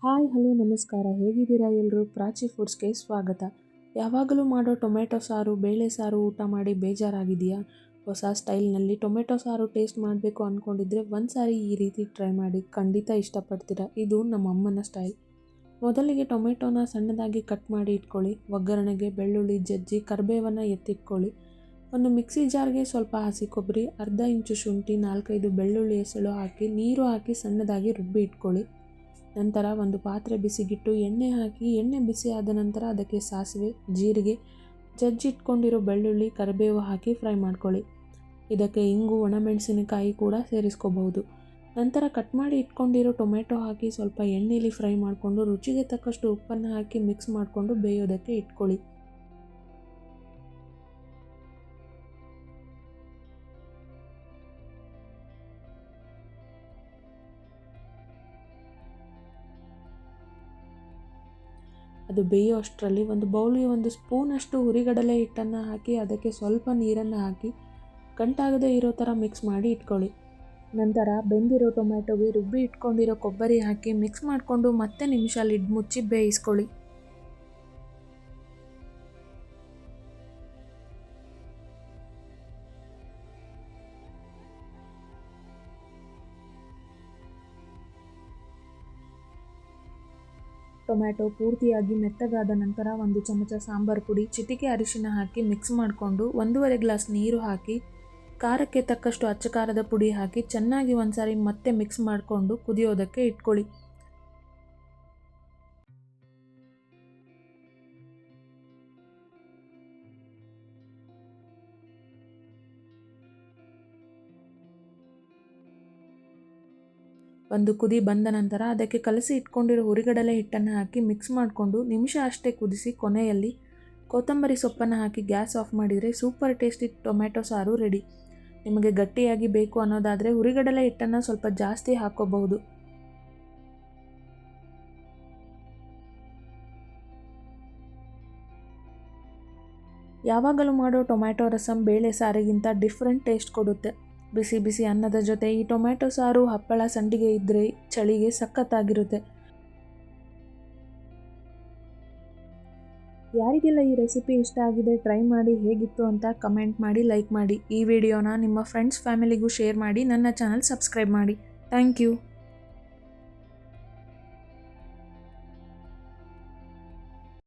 Hi hello ನಮಸ್ಕಾರ, ಹೇಗಿದ್ದೀರಾ ಎಲ್ಲರೂ? ಪ್ರಾಚಿ ಫುಡ್ಸ್ಗೆ ಸ್ವಾಗತ. ಯಾವಾಗಲೂ ಮಾಡೋ ಟೊಮೆಟೊ ಸಾರು, ಬೇಳೆ ಸಾರು ಊಟ ಮಾಡಿ ಬೇಜಾರಾಗಿದೆಯಾ? ಹೊಸ ಸ್ಟೈಲ್ನಲ್ಲಿ ಟೊಮೆಟೊ ಸಾರು ಟೇಸ್ಟ್ ಮಾಡಬೇಕು ಅಂದ್ಕೊಂಡಿದ್ರೆ ಒಂದು ಸಾರಿ ಈ ರೀತಿ ಟ್ರೈ ಮಾಡಿ, ಖಂಡಿತ ಇಷ್ಟಪಡ್ತೀರಾ. ಇದು ನಮ್ಮ ಅಮ್ಮನ ಸ್ಟೈಲ್. ಮೊದಲಿಗೆ ಟೊಮೆಟೊನ ಸಣ್ಣದಾಗಿ ಕಟ್ ಮಾಡಿ ಇಟ್ಕೊಳ್ಳಿ. ಒಗ್ಗರಣೆಗೆ ಬೆಳ್ಳುಳ್ಳಿ ಜಜ್ಜಿ ಕರಿಬೇವನ್ನು ಎತ್ತಿಟ್ಕೊಳ್ಳಿ. ಒಂದು ಮಿಕ್ಸಿ ಜಾರ್ಗೆ ಸ್ವಲ್ಪ ಹಸಿ ಕೊಬ್ಬರಿ, ಅರ್ಧ ಇಂಚು ಶುಂಠಿ, 4-5 ಬೆಳ್ಳುಳ್ಳಿ ಎಸಳು ಹಾಕಿ ನೀರು ಹಾಕಿ ಸಣ್ಣದಾಗಿ ರುಬ್ಬಿ ಇಟ್ಕೊಳ್ಳಿ. ನಂತರ ಒಂದು ಪಾತ್ರೆ ಬಿಸಿಗಿಟ್ಟು ಎಣ್ಣೆ ಹಾಕಿ, ಎಣ್ಣೆ ಬಿಸಿ ಆದ ನಂತರ ಅದಕ್ಕೆ ಸಾಸಿವೆ, ಜೀರಿಗೆ, ಜಜ್ಜಿಟ್ಕೊಂಡಿರೋ ಬೆಳ್ಳುಳ್ಳಿ, ಕರಿಬೇವು ಹಾಕಿ ಫ್ರೈ ಮಾಡ್ಕೊಳ್ಳಿ. ಇದಕ್ಕೆ ಇಂಗು, ಒಣಮೆಣಸಿನಕಾಯಿ ಕೂಡ ಸೇರಿಸ್ಕೋಬಹುದು. ನಂತರ ಕಟ್ ಮಾಡಿ ಇಟ್ಕೊಂಡಿರೋ ಟೊಮೆಟೊ ಹಾಕಿ ಸ್ವಲ್ಪ ಎಣ್ಣೆಯಲ್ಲಿ ಫ್ರೈ ಮಾಡಿಕೊಂಡು ರುಚಿಗೆ ತಕ್ಕಷ್ಟು ಉಪ್ಪನ್ನು ಹಾಕಿ ಮಿಕ್ಸ್ ಮಾಡಿಕೊಂಡು ಬೇಯೋದಕ್ಕೆ ಇಟ್ಕೊಳ್ಳಿ. ಅದು ಬೇಯೋ ಅಷ್ಟರಲ್ಲಿ ಒಂದು ಬೌಲಿಗೆ 1 ಸ್ಪೂನಷ್ಟು ಹುರಿಗಡಲೆ ಹಿಟ್ಟನ್ನು ಹಾಕಿ ಅದಕ್ಕೆ ಸ್ವಲ್ಪ ನೀರನ್ನು ಹಾಕಿ ಗಂಟಾಗದೇ ಇರೋ ಥರ ಮಿಕ್ಸ್ ಮಾಡಿ ಇಟ್ಕೊಳ್ಳಿ. ನಂತರ ಬೆಂದಿರೋ ಟೊಮೆಟೊಗೆ ರುಬ್ಬಿ ಇಟ್ಕೊಂಡಿರೋ ಕೊಬ್ಬರಿ ಹಾಕಿ ಮಿಕ್ಸ್ ಮಾಡಿಕೊಂಡು ಮತ್ತೆ ನಿಮಿಷ ಲಿಡ್ ಮುಚ್ಚಿ ಬೇಯಿಸ್ಕೊಳ್ಳಿ. ಟೊಮ್ಯಾಟೊ ಪೂರ್ತಿಯಾಗಿ ಮೆತ್ತಗಾದ ನಂತರ 1 ಚಮಚ ಸಾಂಬಾರು ಪುಡಿ, ಚಿಟಿಕೆ ಅರಿಶಿನ ಹಾಕಿ ಮಿಕ್ಸ್ ಮಾಡಿಕೊಂಡು 1.5 ಗ್ಲಾಸ್ ನೀರು ಹಾಕಿ ಖಾರಕ್ಕೆ ತಕ್ಕಷ್ಟು ಅಚ್ಚ ಖಾರದ ಪುಡಿ ಹಾಕಿ ಚೆನ್ನಾಗಿ ಒಂದ್ಸಾರಿ ಮತ್ತೆ ಮಿಕ್ಸ್ ಮಾಡಿಕೊಂಡು ಕುದಿಯೋದಕ್ಕೆ ಇಟ್ಕೊಳ್ಳಿ. ಒಂದು ಕುದಿ ಬಂದ ನಂತರ ಅದಕ್ಕೆ ಕಲಸಿ ಇಟ್ಕೊಂಡಿರೋ ಹುರಿಗಡಲೆ ಹಿಟ್ಟನ್ನು ಹಾಕಿ ಮಿಕ್ಸ್ ಮಾಡಿಕೊಂಡು ನಿಮಿಷ ಅಷ್ಟೇ ಕುದಿಸಿ ಕೊನೆಯಲ್ಲಿ ಕೊತ್ತಂಬರಿ ಸೊಪ್ಪನ್ನು ಹಾಕಿ ಗ್ಯಾಸ್ ಆಫ್ ಮಾಡಿದರೆ ಸೂಪರ್ ಟೇಸ್ಟಿ ಟೊಮೆಟೊ ಸಾರು ರೆಡಿ. ನಿಮಗೆ ಗಟ್ಟಿಯಾಗಿ ಬೇಕು ಅನ್ನೋದಾದರೆ ಹುರಿಗಡಲೆ ಹಿಟ್ಟನ್ನು ಸ್ವಲ್ಪ ಜಾಸ್ತಿ ಹಾಕ್ಕೋಬಹುದು. ಯಾವಾಗಲೂ ಮಾಡೋ ಟೊಮ್ಯಾಟೊ ರಸಂ ಬೇಳೆ ಸಾರಿಗಿಂತ ಡಿಫ್ರೆಂಟ್ ಟೇಸ್ಟ್ ಕೊಡುತ್ತೆ. ಬಿಸಿ ಬಿಸಿ ಅನ್ನದ ಜೊತೆ ಈ ಟೊಮ್ಯಾಟೊ ಸಾರು, ಹಪ್ಪಳ, ಸಂಡಿಗೆ ಇದ್ದರೆ ಚಳಿಗೆ ಸಖತ್ತಾಗಿರುತ್ತೆ. ಯಾರಿಗೆಲ್ಲ ಈ ರೆಸಿಪಿ ಇಷ್ಟ ಆಗಿದೆ ಟ್ರೈ ಮಾಡಿ, ಹೇಗಿತ್ತು ಅಂತ ಕಮೆಂಟ್ ಮಾಡಿ, ಲೈಕ್ ಮಾಡಿ. ಈ ವಿಡಿಯೋನ ನಿಮ್ಮ ಫ್ರೆಂಡ್ಸ್ ಫ್ಯಾಮಿಲಿಗೂ ಶೇರ್ ಮಾಡಿ, ನನ್ನ ಚಾನಲ್ ಸಬ್ಸ್ಕ್ರೈಬ್ ಮಾಡಿ. Thank you.